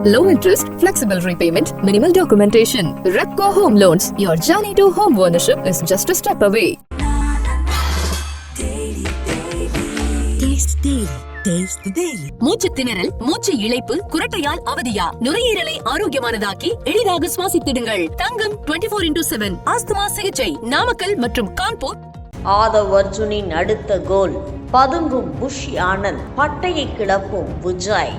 Low interest, flexible repayment, minimal documentation. Repco Home Loans. Your journey to home ownership is just a step away. மூச்சு திணறல், மூச்சு இழைப்பு, குரட்டையால் அவதியா, நுரையீரலை ஆரோக்கியமானதாக்கி எளிதாக சுவாசித்திடுங்கள். தங்கம் 24x7 asthma சிகிச்சை நாமக்கல் மற்றும் கான்பூர். ஆதவ் அர்ஜுனின் அடுத்த கோல், பதுங்கும் புஷி ஆனந்த், பட்டையை கிளப்பும் விஜய்.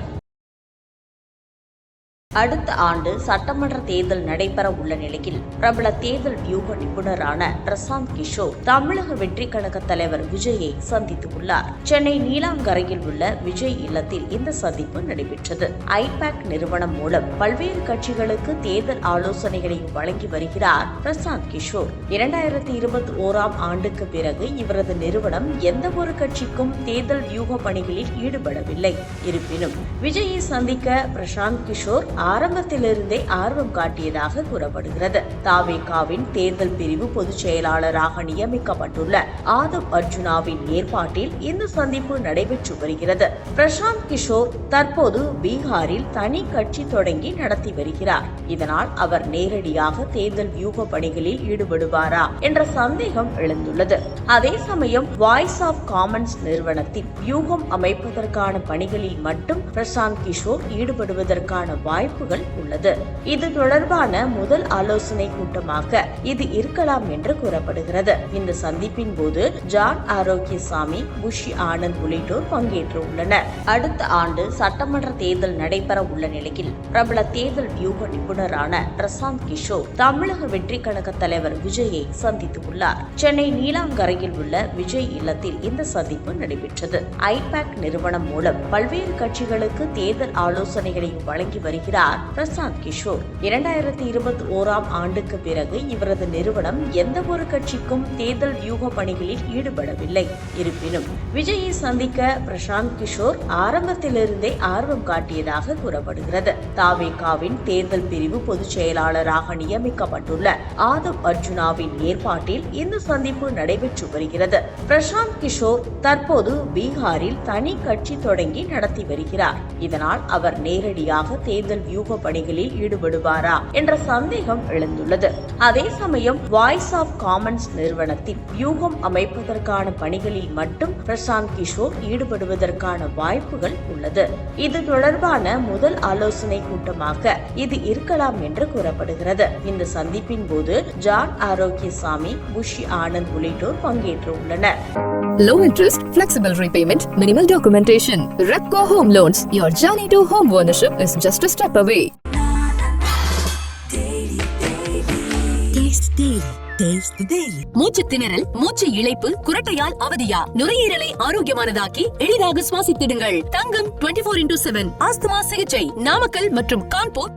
அடுத்த ஆண்டு சட்டமன்ற தேர்தல் நடைபெற உள்ள நிலையில் பிரபல தேர்தல் வியூக நிபுணரான பிரசாந்த் கிஷோர் தமிழக வெற்றி கழக தலைவர் விஜயை சந்தித்துள்ளார். சென்னை நீலாங்கரையில் உள்ள விஜய் இல்லத்தில் இந்த சந்திப்பு நடைபெற்றது. ஐபேக் நிறுவனம் மூலம் பல்வேறு கட்சிகளுக்கு தேர்தல் ஆலோசனைகளை வழங்கி வருகிறார் பிரசாந்த் கிஷோர். 2021ஆம் ஆண்டுக்கு பிறகு இவரது நிறுவனம் எந்த ஒரு கட்சிக்கும் தேர்தல் வியூக பணிகளில் ஈடுபடவில்லை. இருப்பினும் விஜயை சந்திக்க பிரசாந்த் கிஷோர் ஆரம்பத்திலிருந்தே ஆர்வம் காட்டியதாக கூறப்படுகிறது. தாவேகாவின் தேர்தல் பிரிவு பொதுச் செயலாளராக நியமிக்கப்பட்டுள்ள ஆதவ் அர்ஜுனாவின் ஏற்பாட்டில் இந்த சந்திப்பு நடைபெற்று வருகிறது. பிரசாந்த் கிஷோர் தற்போது பீகாரில் தனி கட்சி தொடங்கி நடத்தி வருகிறார். இதனால் அவர் நேரடியாக தேர்தல் வியூக பணிகளில் ஈடுபடுவாரா என்ற சந்தேகம் எழுந்துள்ளது. அதே சமயம் வாய்ஸ் ஆஃப் காமன்ஸ் நிறுவனத்தின் வியூகம் அமைப்பதற்கான பணிகளில் மட்டும் பிரசாந்த் கிஷோர் ஈடுபடுவதற்கான வாய்ப்புகள் உள்ளது. இது தொடர்பான முதல் ஆலோசனை கூட்டமாக இது இருக்கலாம் என்று கூறப்படுகிறது. இந்த சந்திப்பின் போது ஜான் ஆரோக்கியசாமி, புஷி ஆனந்த் உள்ளிட்டோர் பங்கேற்று உள்ளனர். அடுத்த ஆண்டு சட்டமன்ற தேர்தல் நடைபெற உள்ள நிலையில் பிரபல தேர்தல் வியூக நிபுணரான பிரசாந்த் கிஷோர் தமிழக வெற்றி கழக தலைவர் விஜயை சந்தித்துள்ளார். சென்னை நீலாங்கரையில் உள்ள விஜய் இல்லத்தில் இந்த சந்திப்பு நடைபெற்றது. ஐபேக் நிறுவனம் மூலம் பல்வேறு கட்சிகளுக்கு தேர்தல் ஆலோசனைகளை வழங்கி வருகிறார் பிரசாந்த் கிஷோர். 2021ஆம் ஆண்டுக்கு பிறகு இவரது நிறுவனம் எந்த ஒரு கட்சிக்கும் தேர்தல் வியூக பணிகளில் ஈடுபடவில்லை. இருப்பினும் விஜயை சந்திக்க பிரசாந்த் கிஷோர் ஆரம்பத்திலிருந்தே ஆர்வம் காட்டியதாக கூறப்படுகிறது. தாவேகாவின் தேர்தல் பிரிவு பொதுச் செயலாளராக நியமிக்கப்பட்டுள்ள ஆதவ் அர்ஜுனாவின் ஏற்பாட்டில் இந்த சந்திப்பு நடைபெற்று வருகிறது. பிரசாந்த் கிஷோர் தற்போது பீகாரில் தனி கட்சி தொடங்கி நடத்தி வருகிறார். இதனால் அவர் நேரடியாக தேர்தல் வியூக பணிகளில் ஈடுபடுவாரா என்ற சந்தேகம் எழுந்துள்ளது. அதே சமயம் வாய்ஸ் ஆஃப் காமன்ஸ் நிறுவனத்தின் வியூகம் அமைப்பதற்கான பணிகளில் மட்டும் பிரசாந்த் கிஷோர் ஈடுபடுவதற்கான வாய்ப்புகள் உள்ளது. இது தொடர்பான முதல் ஆலோசனை கூட்டமாக இது இருக்கலாம் என்று கூறப்படுகிறது. இந்த சந்திப்பின் போது ஜான் ஆரோக்கியசாமி, புஷி ஆனந்த் உள்ளிட்டோர் பங்கேற்று உள்ளனர். Low interest, flexible repayment, minimal documentation. Repco Home Loans. Your journey to home ownership is just a step away. மூச்சு திணறல், மூச்சு இழைப்பு, குரட்டையால் அவதியா, நுரையீரலை ஆரோக்கியமானதாக்கி எளிதாக சுவாசித்திடுங்கள். தங்கம் 24x7 ஆஸ்துமா சிகிச்சை நாமக்கல் மற்றும் கான்பூர்.